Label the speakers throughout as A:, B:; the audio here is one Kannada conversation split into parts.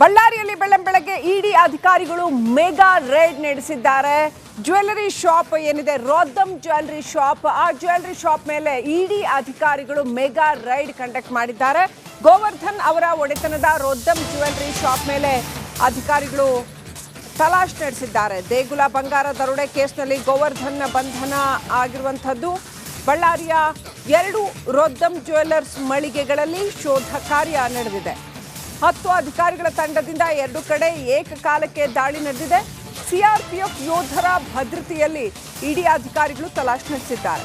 A: ಬಳ್ಳಾರಿಯಲ್ಲಿ ಬೆಳ್ಳಂಬೆಳಗ್ಗೆ ಇಡಿ ಅಧಿಕಾರಿಗಳು ಮೆಗಾ ರೇಡ್ ನಡೆಸಿದ್ದಾರೆ. ಜ್ಯುವೆಲ್ಲರಿ ಶಾಪ್ ಏನಿದೆ ರೋದ್ದಮ್ ಜ್ಯುವೆಲ್ಲರಿ ಶಾಪ್, ಆ ಜ್ಯುವೆಲ್ಲರಿ ಶಾಪ್ ಮೇಲೆ ಇಡಿ ಅಧಿಕಾರಿಗಳು ಮೆಗಾ ರೈಡ್ ಕಂಡಕ್ಟ್ ಮಾಡಿದ್ದಾರೆ. ಗೋವರ್ಧನ್ ಅವರ ಒಡೆತನದ ರೋದ್ದಮ್ ಜ್ಯುವೆಲ್ಲರಿ ಶಾಪ್ ಮೇಲೆ ಅಧಿಕಾರಿಗಳು ತಲಾಶ್ ನಡೆಸಿದ್ದಾರೆ. ದೇಗುಲ ಬಂಗಾರ ದರೋಡೆ ಕೇಸ್ನಲ್ಲಿ ಗೋವರ್ಧನ್ ಬಂಧನ ಆಗಿರುವಂಥದ್ದು. ಬಳ್ಳಾರಿಯ 2 ರೋದ್ದಮ್ ಜ್ಯುವೆಲ್ಲರ್ಸ್ ಮಳಿಗೆಗಳಲ್ಲಿ ಶೋಧ ಕಾರ್ಯ ನಡೆದಿದೆ. 10 ಅಧಿಕಾರಿಗಳ ತಂಡದಿಂದ 2 ಕಡೆ ಏಕಕಾಲಕ್ಕೆ ದಾಳಿ ನಡೆದಿದೆ. ಸಿಆರ್ಪಿಎಫ್ ಯೋಧರ ಭದ್ರತೆಯಲ್ಲಿ ಇಡಿ ಅಧಿಕಾರಿಗಳು ತಲಾಶ್ ನಡೆಸಿದ್ದಾರೆ.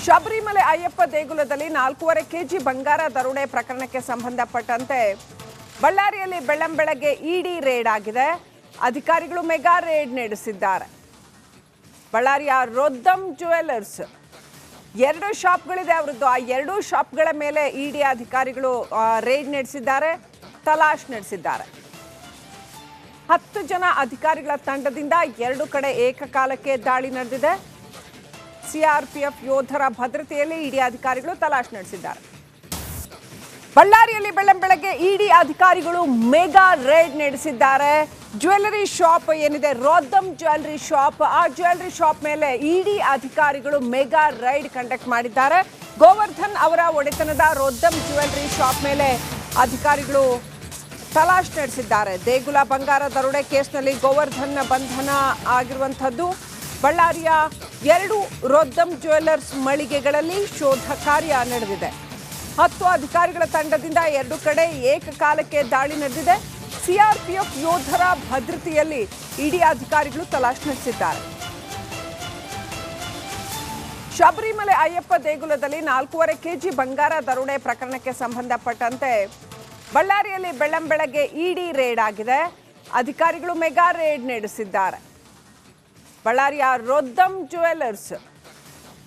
A: ಶಬರಿಮಲೆ ಅಯ್ಯಪ್ಪ ದೇಗುಲದಲ್ಲಿ 4.5 ಕೆಜಿ ಬಂಗಾರ ದರೋಡೆ ಪ್ರಕರಣಕ್ಕೆ ಸಂಬಂಧಪಟ್ಟಂತೆ ಬಳ್ಳಾರಿಯಲ್ಲಿ ಬೆಳ್ಳಂಬೆಳಗ್ಗೆ ಇಡಿ ರೇಡ್ ಆಗಿದೆ. ಅಧಿಕಾರಿಗಳು ಮೆಗಾ ರೇಡ್ ನಡೆಸಿದ್ದಾರೆ. ಬಳ್ಳಾರಿಯ ರೋದ್ದಮ್ ಜ್ಯುವೆಲ್ಲರ್ಸ್ 2 ಶಾಪ್ಗಳಿದೆ ಅವರದ್ದು. ಆ 2 ಶಾಪ್ಗಳ ಮೇಲೆ ಇಡಿ ಅಧಿಕಾರಿಗಳು ರೇಡ್ ನಡೆಸಿದ್ದಾರೆ, ತಲಾಶ್ ನಡೆಸಿದ್ದಾರೆ. 10 ಜನ ಅಧಿಕಾರಿಗಳ ತಂಡದಿಂದ 2 ಕಡೆ ಏಕಕಾಲಕ್ಕೆ ದಾಳಿ ನಡೆದಿದೆ. ಸಿಆರ್ಪಿಎಫ್ ಯೋಧರ ಭದ್ರತೆಯಲ್ಲಿ ಇಡಿ ಅಧಿಕಾರಿಗಳು ತಲಾಶ್ ನಡೆಸಿದ್ದಾರೆ. ಬಳ್ಳಾರಿಯಲ್ಲಿ ಬೆಳ್ಳಂಬೆಳಗ್ಗೆ ಇಡಿ ಅಧಿಕಾರಿಗಳು ಮೆಗಾ ರೇಡ್ ನಡೆಸಿದ್ದಾರೆ. ಜ್ಯುವೆಲ್ಲರಿ ಶಾಪ್ ಏನಿದೆ ರೋದ್ದಮ್ ಜ್ಯುವೆಲ್ಲರಿ ಶಾಪ್, ಆ ಜ್ಯುವೆಲ್ಲರಿ ಶಾಪ್ ಮೇಲೆ ಇಡಿ ಅಧಿಕಾರಿಗಳು ಮೆಗಾ ರೈಡ್ ಕಂಡಕ್ಟ್ ಮಾಡಿದ್ದಾರೆ. ಗೋವರ್ಧನ್ ಅವರ ಒಡೆತನದ ರೋದ್ದಮ್ ಜ್ಯುವೆಲ್ಲರಿ ಶಾಪ್ ಮೇಲೆ ಅಧಿಕಾರಿಗಳು ತಲಾಶ್ ನಡೆಸಿದ್ದಾರೆ. ದೇಗುಲ ಬಂಗಾರ ದರೋಡೆ ಕೇಸ್ನಲ್ಲಿ ಗೋವರ್ಧನ್ ಬಂಧನ ಆಗಿರುವಂಥದ್ದು. ಬಳ್ಳಾರಿಯ 2 ರೋದ್ದಮ್ ಜ್ಯುವೆಲ್ಲರ್ಸ್ ಮಳಿಗೆಗಳಲ್ಲಿ ಶೋಧ ಕಾರ್ಯ ನಡೆದಿದೆ. 10 ಅಧಿಕಾರಿಗಳ ತಂಡದಿಂದ 2 ಕಡೆ ಏಕಕಾಲಕ್ಕೆ ದಾಳಿ ನಡೆದಿದೆ. ಸಿಆರ್ಪಿಎಫ್ ಯೋಧರ ಭದ್ರತೆಯಲ್ಲಿ ಇಡಿ ಅಧಿಕಾರಿಗಳು ತಲಾಶ್ ನಡೆಸಿದ್ದಾರೆ. ಶಬರಿಮಲೆ ಅಯ್ಯಪ್ಪ ದೇಗುಲದಲ್ಲಿ 4.5 ಕೆಜಿ ಬಂಗಾರ ದರೋಡೆ ಪ್ರಕರಣಕ್ಕೆ ಸಂಬಂಧಪಟ್ಟಂತೆ ಬಳ್ಳಾರಿಯಲ್ಲಿ ಬೆಳ್ಳಂಬೆಳಗ್ಗೆ ಇಡಿ ರೇಡ್ ಆಗಿದೆ. ಅಧಿಕಾರಿಗಳು ಮೆಗಾ ರೇಡ್ ನಡೆಸಿದ್ದಾರೆ. ಬಳ್ಳಾರಿಯ ರೋದ್ದಮ್ ಜ್ಯುವೆಲ್ಲರ್ಸ್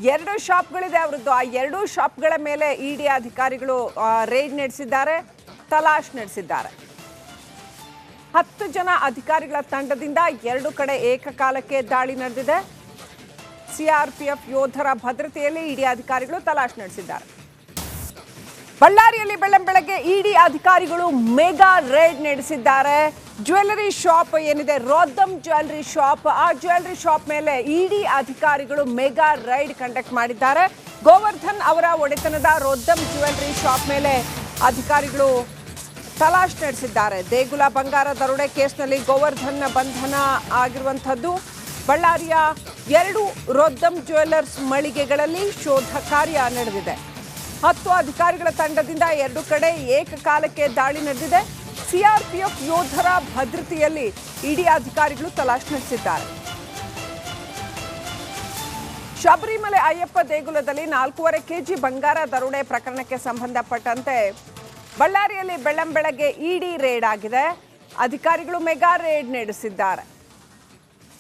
A: 2 ಶಾಪ್ಗಳಿದೆ ಅವರದ್ದು. ಆ 2 ಶಾಪ್ಗಳ ಮೇಲೆ ಇಡಿ ಅಧಿಕಾರಿಗಳು ರೇಡ್ ನಡೆಸಿದ್ದಾರೆ, ತಲಾಶ್ ನಡೆಸಿದ್ದಾರೆ. 10 ಜನ ಅಧಿಕಾರಿಗಳ ತಂಡದಿಂದ 2 ಕಡೆ ಏಕಕಾಲಕ್ಕೆ ದಾಳಿ ನಡೆದಿದೆ. ಸಿಆರ್ಪಿಎಫ್ ಯೋಧರ ಭದ್ರತೆಯಲ್ಲಿ ಇಡಿ ಅಧಿಕಾರಿಗಳು ತಲಾಶ್ ನಡೆಸಿದ್ದಾರೆ. ಬಳ್ಳಾರಿಯಲ್ಲಿ ಬೆಳ್ಳಂಬೆಳಗ್ಗೆ ಇಡಿ ಅಧಿಕಾರಿಗಳು ಮೆಗಾ ರೇಡ್ ನಡೆಸಿದ್ದಾರೆ. ಜ್ಯುವೆಲ್ಲರಿ ಶಾಪ್ ಏನಿದೆ ರೋದ್ದಮ್ ಜ್ಯುವೆಲ್ಲರಿ ಶಾಪ್, ಆ ಜ್ಯುವೆಲ್ಲರಿ ಶಾಪ್ ಮೇಲೆ ಇಡಿ ಅಧಿಕಾರಿಗಳು ಮೆಗಾ ರೈಡ್ ಕಂಡಕ್ಟ್ ಮಾಡಿದ್ದಾರೆ. ಗೋವರ್ಧನ್ ಅವರ ಒಡೆತನದ ರೋದ್ದಮ್ ಜ್ಯುವೆಲ್ಲರಿ ಶಾಪ್ ಮೇಲೆ ಅಧಿಕಾರಿಗಳು ತಲಾಶ್ ನಡೆಸಿದ್ದಾರೆ. ದೇಗುಲ ಬಂಗಾರ ದರೋಡೆ ಕೇಸ್ನಲ್ಲಿ ಗೋವರ್ಧನ್ ಬಂಧನ ಆಗಿರುವಂಥದ್ದು. ಬಳ್ಳಾರಿಯ 2 ರೋದ್ದಮ್ ಜ್ಯುವೆಲ್ಲರ್ಸ್ ಮಳಿಗೆಗಳಲ್ಲಿ ಶೋಧ ಕಾರ್ಯ ನಡೆದಿದೆ. 10 ಅಧಿಕಾರಿಗಳ ತಂಡದಿಂದ 2 ಕಡೆ ಏಕಕಾಲಕ್ಕೆ ದಾಳಿ ನಡೆದಿದೆ. ಸಿಆರ್ಪಿಎಫ್ ಯೋಧರ ಭದ್ರತೆಯಲ್ಲಿ ಇಡಿ ಅಧಿಕಾರಿಗಳು ತಲಾಶ್ ನಡೆಸಿದ್ದಾರೆ. ಶಬರಿಮಲೆ ಅಯ್ಯಪ್ಪ ದೇಗುಲದಲ್ಲಿ 4.5 ಕೆಜಿ ಬಂಗಾರ ದರೋಡೆ ಪ್ರಕರಣಕ್ಕೆ ಸಂಬಂಧಪಟ್ಟಂತೆ ಬಳ್ಳಾರಿಯಲ್ಲಿ ಬೆಳ್ಳಂಬೆಳಗ್ಗೆ ಇಡಿ ರೇಡ್ ಆಗಿದೆ. ಅಧಿಕಾರಿಗಳು ಮೆಗಾ ರೇಡ್ ನಡೆಸಿದ್ದಾರೆ.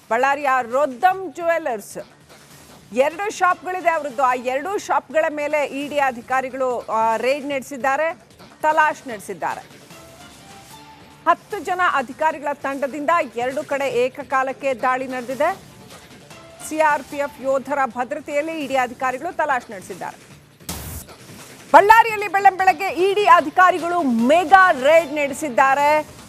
A: ಬಳ್ಳಾರಿಯ ರೋದ್ದಮ್ ಜ್ಯುವೆಲ್ಲರ್ಸ್ 2 ಶಾಪ್ಗಳಿದೆ ಅವರದ್ದು. ಆ 2 ಶಾಪ್ಗಳ ಮೇಲೆ ಇಡಿ ಅಧಿಕಾರಿಗಳು ರೇಡ್ ನಡೆಸಿದ್ದಾರೆ, ತಲಾಶ್ ನಡೆಸಿದ್ದಾರೆ. 10 ಜನ ಅಧಿಕಾರಿಗಳ ತಂಡದಿಂದ 2 ಕಡೆ ಏಕಕಾಲಕ್ಕೆ ದಾಳಿ ನಡೆದಿದೆ. ಸಿಆರ್ಪಿಎಫ್ ಯೋಧರ ಭದ್ರತೆಯಲ್ಲಿ ಇಡಿ ಅಧಿಕಾರಿಗಳು ತಲಾಶ್ ನಡೆಸಿದ್ದಾರೆ. ಬಳ್ಳಾರಿಯಲ್ಲಿ ಬೆಳ್ಳಂಬೆಳಗ್ಗೆ ಇಡಿ ಅಧಿಕಾರಿಗಳು ಮೆಗಾ ರೇಡ್ ನಡೆಸಿದ್ದಾರೆ.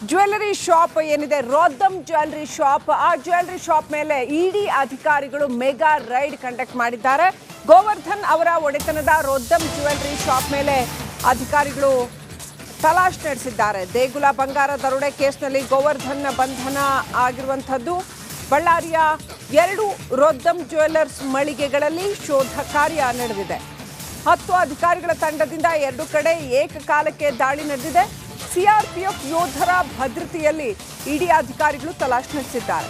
A: ಜ್ಯುವೆಲ್ಲರಿ ಶಾಪ್ ಏನಿದೆ ರೋದ್ದಮ್ ಜ್ಯುವೆಲ್ಲರಿ ಶಾಪ್, ಆ ಜ್ಯುವೆಲ್ಲರಿ ಶಾಪ್ ಮೇಲೆ ಇಡಿ ಅಧಿಕಾರಿಗಳು ಮೆಗಾ ರೈಡ್ ಕಂಡಕ್ಟ್ ಮಾಡಿದ್ದಾರೆ. ಗೋವರ್ಧನ್ ಅವರ ಒಡೆತನದ ರೋದ್ದಮ್ ಜ್ಯುವೆಲ್ಲರಿ ಶಾಪ್ ಮೇಲೆ ಅಧಿಕಾರಿಗಳು ತಲಾಶ್ ನಡೆಸಿದ್ದಾರೆ. ದೇಗುಲ ಬಂಗಾರ ದರೋಡೆ ಕೇಸ್ನಲ್ಲಿ ಗೋವರ್ಧನ್ ಬಂಧನ ಆಗಿರುವಂಥದ್ದು. ಬಳ್ಳಾರಿಯ 2 ರೋದ್ದಮ್ ಜ್ಯುವೆಲ್ಲರ್ಸ್ ಮಳಿಗೆಗಳಲ್ಲಿ ಶೋಧ ಕಾರ್ಯ ನಡೆದಿದೆ. 10 ಅಧಿಕಾರಿಗಳ ತಂಡದಿಂದ 2 ಕಡೆ ಏಕಕಾಲಕ್ಕೆ ದಾಳಿ ನಡೆದಿದೆ. ಸಿಆರ್ಪಿಎಫ್ ಯೋಧರ ಭದ್ರತೆಯಲ್ಲಿ ಇಡಿ ಅಧಿಕಾರಿಗಳು ತಲಾಶ್ ನಡೆಸಿದ್ದಾರೆ.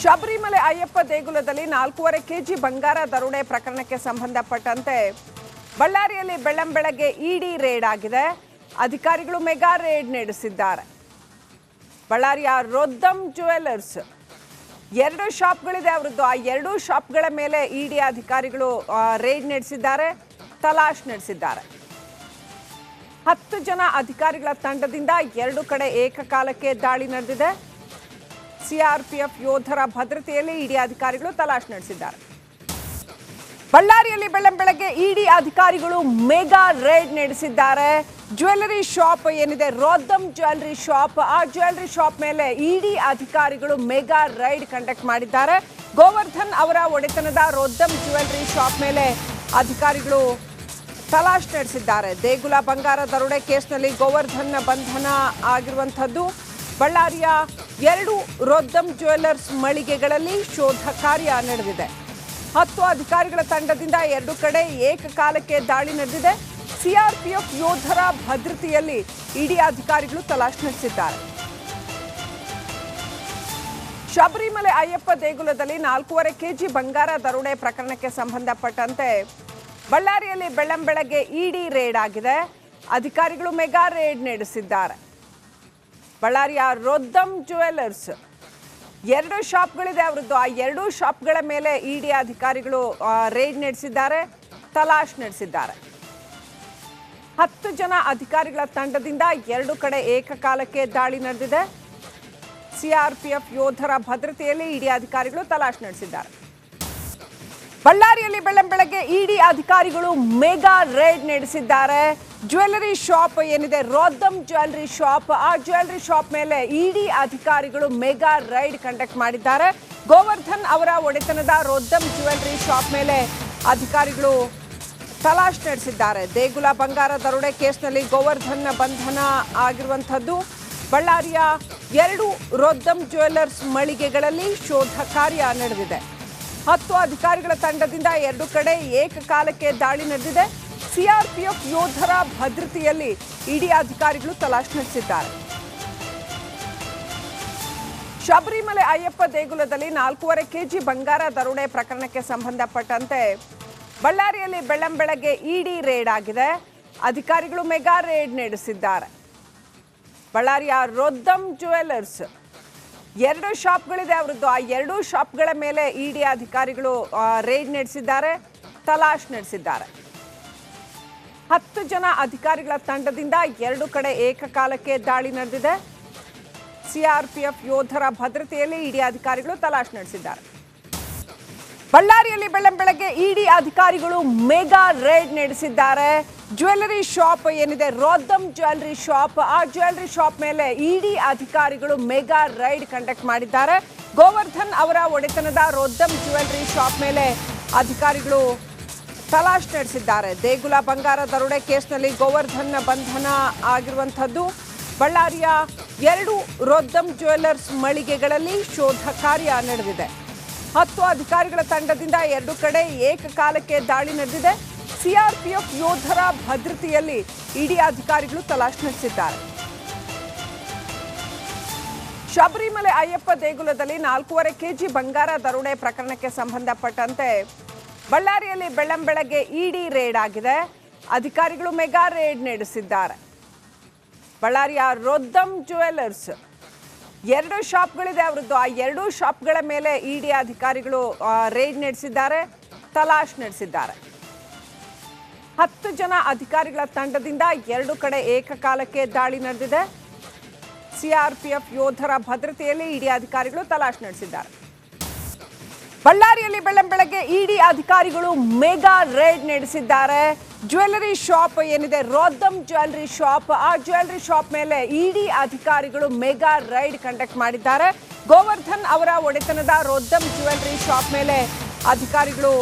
A: ಶಬರಿಮಲೆ ಅಯ್ಯಪ್ಪ ದೇಗುಲದಲ್ಲಿ 4.5 ಕೆಜಿ ಬಂಗಾರ ದರೋಡೆ ಪ್ರಕರಣಕ್ಕೆ ಸಂಬಂಧಪಟ್ಟಂತೆ ಬಳ್ಳಾರಿಯಲ್ಲಿ ಬೆಳ್ಳಂಬೆಳಗ್ಗೆ ಇಡಿ ರೇಡ್ ಆಗಿದೆ. ಅಧಿಕಾರಿಗಳು ಮೆಗಾ ರೇಡ್ ನಡೆಸಿದ್ದಾರೆ. ಬಳ್ಳಾರಿಯ ರೋದ್ದಮ್ ಜ್ಯುವೆಲ್ಲರ್ಸ್ 2 ಶಾಪ್ಗಳಿದೆ ಅವರದ್ದು. ಆ 2 ಶಾಪ್ಗಳ ಮೇಲೆ ಇಡಿ ಅಧಿಕಾರಿಗಳು ರೇಡ್ ನಡೆಸಿದ್ದಾರೆ, ತಲಾಶ್ ನಡೆಸಿದ್ದಾರೆ. 10 ಜನ ಅಧಿಕಾರಿಗಳ ತಂಡದಿಂದ 2 ಕಡೆ ಏಕಕಾಲಕ್ಕೆ ದಾಳಿ ನಡೆದಿದೆ. ಸಿಆರ್ಪಿಎಫ್ ಯೋಧರ ಭದ್ರತೆಯಲ್ಲಿ ಇಡಿ ಅಧಿಕಾರಿಗಳು ತಲಾಶ್ ನಡೆಸಿದ್ದಾರೆ. ಬಳ್ಳಾರಿಯಲ್ಲಿ ಬೆಳ್ಳಂಬೆಳಗ್ಗೆ ಇಡಿ ಅಧಿಕಾರಿಗಳು ಮೆಗಾ ರೇಡ್ ನಡೆಸಿದ್ದಾರೆ. ಜ್ಯುವೆಲ್ಲರಿ ಶಾಪ್ ಏನಿದೆ ರೋದ್ದಮ್ ಜ್ಯುವೆಲ್ಲರಿ ಶಾಪ್, ಆ ಜ್ಯುವೆಲ್ಲರಿ ಶಾಪ್ ಮೇಲೆ ಇಡಿ ಅಧಿಕಾರಿಗಳು ಮೆಗಾ ರೈಡ್ ಕಂಡಕ್ಟ್ ಮಾಡಿದ್ದಾರೆ. ಗೋವರ್ಧನ್ ಅವರ ಒಡೆತನದ ರೋದ್ದಮ್ ಜ್ಯುವೆಲ್ಲರಿ ಶಾಪ್ ಮೇಲೆ ಅಧಿಕಾರಿಗಳು ತಲಾಶ್ ನಡೆಸಿದ್ದಾರೆ. ದೇಗುಲ ಬಂಗಾರ ದರೋಡೆ ಕೇಸ್ನಲ್ಲಿ ಗೋವರ್ಧನ್ ಬಂಧನ ಆಗಿರುವಂಥದ್ದು. ಬಳ್ಳಾರಿಯ 2 ರೋದ್ದಮ್ ಜ್ಯುವೆಲ್ಲರ್ಸ್ ಮಳಿಗೆಗಳಲ್ಲಿ ಶೋಧ ಕಾರ್ಯ ನಡೆದಿದೆ. 10 ಅಧಿಕಾರಿಗಳ ತಂಡದಿಂದ 2 ಕಡೆ ಏಕಕಾಲಕ್ಕೆ ದಾಳಿ ನಡೆದಿದೆ. ಸಿಆರ್ಪಿಎಫ್ ಯೋಧರ ಭದ್ರತೆಯಲ್ಲಿ ಇಡಿ ಅಧಿಕಾರಿಗಳು ತಲಾಶ್ ನಡೆಸಿದ್ದಾರೆ. ಶಬರಿಮಲೆ ಅಯ್ಯಪ್ಪ ದೇಗುಲದಲ್ಲಿ 4.5 ಕೆಜಿ ಬಂಗಾರ ದರೋಡೆ ಪ್ರಕರಣಕ್ಕೆ ಸಂಬಂಧಪಟ್ಟಂತೆ ಬಳ್ಳಾರಿಯಲ್ಲಿ ಬೆಳ್ಳಂಬೆಳಗ್ಗೆ ಇಡಿ ರೇಡ್ ಆಗಿದೆ. ಅಧಿಕಾರಿಗಳು ಮೆಗಾ ರೇಡ್ ನಡೆಸಿದ್ದಾರೆ. ಬಳ್ಳಾರಿಯ ರೋದ್ದಮ್ ಜ್ಯುವೆಲ್ಲರ್ಸ್ 2 ಶಾಪ್ಗಳಿದೆ ಅವರದ್ದು. ಆ 2 ಶಾಪ್ಗಳ ಮೇಲೆ ಇಡಿ ಅಧಿಕಾರಿಗಳು ರೇಡ್ ನಡೆಸಿದ್ದಾರೆ, ತಲಾಶ್ ನಡೆಸಿದ್ದಾರೆ. 10 ಜನ ಅಧಿಕಾರಿಗಳ ತಂಡದಿಂದ 2 ಕಡೆ ಏಕಕಾಲಕ್ಕೆ ದಾಳಿ ನಡೆದಿದೆ. ಸಿಆರ್ಪಿಎಫ್ ಯೋಧರ ಭದ್ರತೆಯಲ್ಲಿ ಇಡಿ ಅಧಿಕಾರಿಗಳು ತಲಾಶ್ ನಡೆಸಿದ್ದಾರೆ. ಬಳ್ಳಾರಿಯಲ್ಲಿ ಬೆಳ್ಳಂಬೆಳಗ್ಗೆ ಇಡಿ ಅಧಿಕಾರಿಗಳು ಮೆಗಾ ರೇಡ್ ನಡೆಸಿದ್ದಾರೆ. ಜ್ಯುವೆಲ್ಲರಿ ಶಾಪ್ ಏನಿದೆ ರೋದ್ದಮ್ ಜ್ಯುವೆಲ್ಲರಿ ಶಾಪ್, ಆ ಜ್ಯುವೆಲ್ಲರಿ ಶಾಪ್ ಮೇಲೆ ಇಡಿ ಅಧಿಕಾರಿಗಳು ಮೆಗಾ ರೈಡ್ ಕಂಡಕ್ಟ್ ಮಾಡಿದ್ದಾರೆ. ಗೋವರ್ಧನ್ ಅವರ ಒಡೆತನದ ರೋದ್ದಮ್ ಜ್ಯುವೆಲ್ಲರಿ ಶಾಪ್ ಮೇಲೆ ಅಧಿಕಾರಿಗಳು ತಲಾಶ್ ನಡೆಸಿದ್ದಾರೆ. ದೇಗುಲ ಬಂಗಾರ ದರೋಡೆ ಕೇಸ್ನಲ್ಲಿ ಗೋವರ್ಧನ್ ಬಂಧನ ಆಗಿರುವಂಥದ್ದು. ಬಳ್ಳಾರಿಯ 2 ರೋದ್ದಮ್ ಜ್ಯುವೆಲ್ಲರ್ಸ್ ಮಳಿಗೆಗಳಲ್ಲಿ ಶೋಧ ಕಾರ್ಯ ನಡೆದಿದೆ. 10 ಅಧಿಕಾರಿಗಳ ತಂಡದಿಂದ 2 ಕಡೆ ಏಕಕಾಲಕ್ಕೆ ದಾಳಿ ನಡೆದಿದೆ. ಸಿಆರ್ಪಿಎಫ್ ಯೋಧರ ಭದ್ರತೆಯಲ್ಲಿ ಇಡಿ ಅಧಿಕಾರಿಗಳು ತಲಾಶ್ ನಡೆಸಿದ್ದಾರೆ. ಶಬರಿಮಲೆ ಅಯ್ಯಪ್ಪ ದೇಗುಲದಲ್ಲಿ 4.5 ಕೆಜಿ ಬಂಗಾರ ದರೋಡೆ ಪ್ರಕರಣಕ್ಕೆ ಸಂಬಂಧಪಟ್ಟಂತೆ ಬಳ್ಳಾರಿಯಲ್ಲಿ ಬೆಳ್ಳಂಬೆಳಗ್ಗೆ ಇಡಿ ರೇಡ್ ಆಗಿದೆ. ಅಧಿಕಾರಿಗಳು ಮೆಗಾ ರೇಡ್ ನಡೆಸಿದ್ದಾರೆ. ಬಳ್ಳಾರಿಯ ರೋದ್ದಮ್ ಜ್ಯುವೆಲ್ಲರ್ಸ್ 2 ಶಾಪ್ಗಳಿದೆ ಅವರದ್ದು. ಆ 2 ಶಾಪ್ಗಳ ಮೇಲೆ ಇಡಿ ಅಧಿಕಾರಿಗಳು ರೇಡ್ ನಡೆಸಿದ್ದಾರೆ, ತಲಾಶ್ ನಡೆಸಿದ್ದಾರೆ. 10 ಜನ ಅಧಿಕಾರಿಗಳ ತಂಡದಿಂದ 2 ಕಡೆ ಏಕಕಾಲಕ್ಕೆ ದಾಳಿ ನಡೆದಿದೆ. ಸಿಆರ್ಪಿಎಫ್ ಯೋಧರ ಭದ್ರತೆಯಲ್ಲಿ ಇಡಿ ಅಧಿಕಾರಿಗಳು ತಲಾಶ್ ನಡೆಸಿದ್ದಾರೆ. ಬಳ್ಳಾರಿಯಲ್ಲಿ ಬೆಳ್ಳಂಬೆಳಗ್ಗೆ ಇಡಿ ಅಧಿಕಾರಿಗಳು ಮೆಗಾ ರೇಡ್ ನಡೆಸಿದ್ದಾರೆ. ಜ್ಯುವೆಲ್ಲರಿ ಶಾಪ್ ಏನಿದೆ ರೋದ್ದಮ್ ಜ್ಯುವೆಲ್ಲರಿ ಶಾಪ್, ಆ ಜ್ಯುವೆಲ್ಲರಿ ಶಾಪ್ ಮೇಲೆ ಇಡಿ ಅಧಿಕಾರಿಗಳು ಮೆಗಾ ರೈಡ್ ಕಂಡಕ್ಟ್ ಮಾಡಿದ್ದಾರೆ. ಗೋವರ್ಧನ್ ಅವರ ಒಡೆತನದ ರೋದ್ದಮ್ ಜ್ಯುವೆಲ್ಲರಿ ಶಾಪ್ ಮೇಲೆ ಅಧಿಕಾರಿಗಳು ತಲಾಶ್ ನಡೆಸಿದ್ದಾರೆ. ದೇಗುಲ ಬಂಗಾರ ದರೋಡೆ ಕೇಸ್ನಲ್ಲಿ ಗೋವರ್ಧನ್ ಬಂಧನ ಆಗಿರುವಂಥದ್ದು. ಬಳ್ಳಾರಿಯ 2 ರೋದ್ದಮ್ ಜ್ಯುವೆಲ್ಲರ್ಸ್ ಮಳಿಗೆಗಳಲ್ಲಿ ಶೋಧ ಕಾರ್ಯ ನಡೆದಿದೆ. 10 ಅಧಿಕಾರಿಗಳ ತಂಡದಿಂದ 2 ಕಡೆ ಏಕಕಾಲಕ್ಕೆ ದಾಳಿ ನಡೆದಿದೆ. ಸಿಆರ್ಪಿಎಫ್ ಯೋಧರ ಭದ್ರತೆಯಲ್ಲಿ ಇಡಿ ಅಧಿಕಾರಿಗಳು ತಲಾಶ್ ನಡೆಸಿದ್ದಾರೆ. ಶಬರಿಮಲೆ ಅಯ್ಯಪ್ಪ ದೇಗುಲದಲ್ಲಿ 4.5 ಕೆಜಿ ಬಂಗಾರ ದರೋಡೆ ಪ್ರಕರಣಕ್ಕೆ ಸಂಬಂಧಪಟ್ಟಂತೆ ಬಳ್ಳಾರಿಯಲ್ಲಿ ಬೆಳ್ಳಂಬೆಳಗ್ಗೆ ಇಡಿ ರೇಡ್ ಆಗಿದೆ. ಅಧಿಕಾರಿಗಳು ಮೆಗಾ ರೇಡ್ ನಡೆಸಿದ್ದಾರೆ. ಬಳ್ಳಾರಿಯ ರೋದ್ದಮ್ ಜ್ಯುವೆಲ್ಲರ್ಸ್ 2 ಶಾಪ್ಗಳಿದೆ ಅವರದ್ದು. ಆ 2 ಶಾಪ್ಗಳ ಮೇಲೆ ಇಡಿ ಅಧಿಕಾರಿಗಳು ರೇಡ್ ನಡೆಸಿದ್ದಾರೆ, ತಲಾಶ್ ನಡೆಸಿದ್ದಾರೆ. 10 ಜನ ಅಧಿಕಾರಿಗಳ ತಂಡದಿಂದ 2 ಕಡೆ ಏಕಕಾಲಕ್ಕೆ ದಾಳಿ ನಡೆದಿದೆ. ಸಿಆರ್ಪಿಎಫ್ ಯೋಧರ ಭದ್ರತೆಯಲ್ಲಿ ಇಡಿ ಅಧಿಕಾರಿಗಳು ತಲಾಶ್ ನಡೆಸಿದ್ದಾರೆ. ಬಳ್ಳಾರಿಯಲ್ಲಿ ಬೆಳ್ಳಂಬೆಳಗ್ಗೆ ಇಡಿ ಅಧಿಕಾರಿಗಳು ಮೆಗಾ ರೇಡ್ ನಡೆಸಿದ್ದಾರೆ. ಜ್ಯುವೆಲ್ಲರಿ ಶಾಪ್ ಏನಿದೆ ರೋದ್ದಮ್ ಜ್ಯುವೆಲ್ಲರಿ ಶಾಪ್, ಆ ಜ್ಯುವೆಲ್ಲರಿ ಶಾಪ್ ಮೇಲೆ ಇಡಿ ಅಧಿಕಾರಿಗಳು ಮೆಗಾ ರೈಡ್ ಕಂಡಕ್ಟ್ ಮಾಡಿದ್ದಾರೆ. ಗೋವರ್ಧನ್ ಅವರ ಒಡೆತನದ ರೋದ್ದಮ್ ಜ್ಯುವೆಲ್ಲರಿ ಶಾಪ್ ಮೇಲೆ ಅಧಿಕಾರಿಗಳು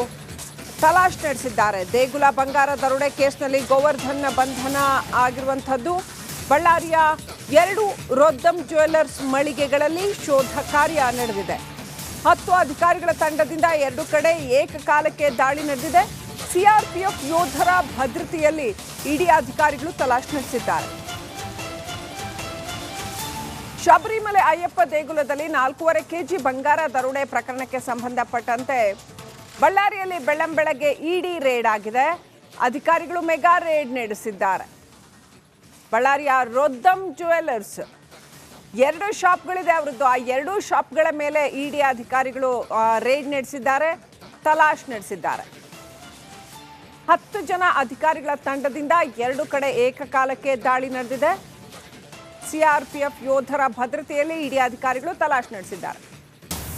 A: ತಲಾಶ್ ನಡೆಸಿದ್ದಾರೆ. ದೇಗುಲ ಬಂಗಾರ ದರೋಡೆ ಕೇಸ್ನಲ್ಲಿ ಗೋವರ್ಧನ್ ಬಂಧನ ಆಗಿರುವಂಥದ್ದು. ಬಳ್ಳಾರಿಯ 2 ರೋದ್ದಮ್ ಜ್ಯುವೆಲ್ಲರ್ಸ್ ಮಳಿಗೆಗಳಲ್ಲಿ ಶೋಧ ಕಾರ್ಯ ನಡೆದಿದೆ. 10 ಅಧಿಕಾರಿಗಳ ತಂಡದಿಂದ 2 ಕಡೆ ಏಕಕಾಲಕ್ಕೆ ದಾಳಿ ನಡೆದಿದೆ. ಸಿಆರ್ಪಿಎಫ್ ಯೋಧರ ಭದ್ರತೆಯಲ್ಲಿ ಇಡಿ ಅಧಿಕಾರಿಗಳು ತಲಾಶ್ ನಡೆಸಿದ್ದಾರೆ. ಶಬರಿಮಲೆ ಅಯ್ಯಪ್ಪ ದೇಗುಲದಲ್ಲಿ 4.5 ಕೆಜಿ ಬಂಗಾರ ದರೋಡೆ ಪ್ರಕರಣಕ್ಕೆ ಸಂಬಂಧಪಟ್ಟಂತೆ ಬಳ್ಳಾರಿಯಲ್ಲಿ ಬೆಳ್ಳಂಬೆಳಗ್ಗೆ ಇಡಿ ರೇಡ್ ಆಗಿದೆ. ಅಧಿಕಾರಿಗಳು ಮೆಗಾ ರೇಡ್ ನಡೆಸಿದ್ದಾರೆ. ಬಳ್ಳಾರಿಯ ರೋದ್ದಮ್ ಜ್ಯುವೆಲ್ಲರ್ಸ್ 2 ಶಾಪ್ಗಳಿದೆ ಅವರದ್ದು. ಆ 2 ಶಾಪ್ಗಳ ಮೇಲೆ ಇಡಿ ಅಧಿಕಾರಿಗಳು ರೇಡ್ ನಡೆಸಿದ್ದಾರೆ, ತಲಾಶ್ ನಡೆಸಿದ್ದಾರೆ. 10 ಜನ ಅಧಿಕಾರಿಗಳ ತಂಡದಿಂದ 2 ಕಡೆ ಏಕಕಾಲಕ್ಕೆ ದಾಳಿ ನಡೆದಿದೆ. ಸಿಆರ್ಪಿಎಫ್ ಯೋಧರ ಭದ್ರತೆಯಲ್ಲಿ ಇಡಿ ಅಧಿಕಾರಿಗಳು ತಲಾಶ್ ನಡೆಸಿದ್ದಾರೆ.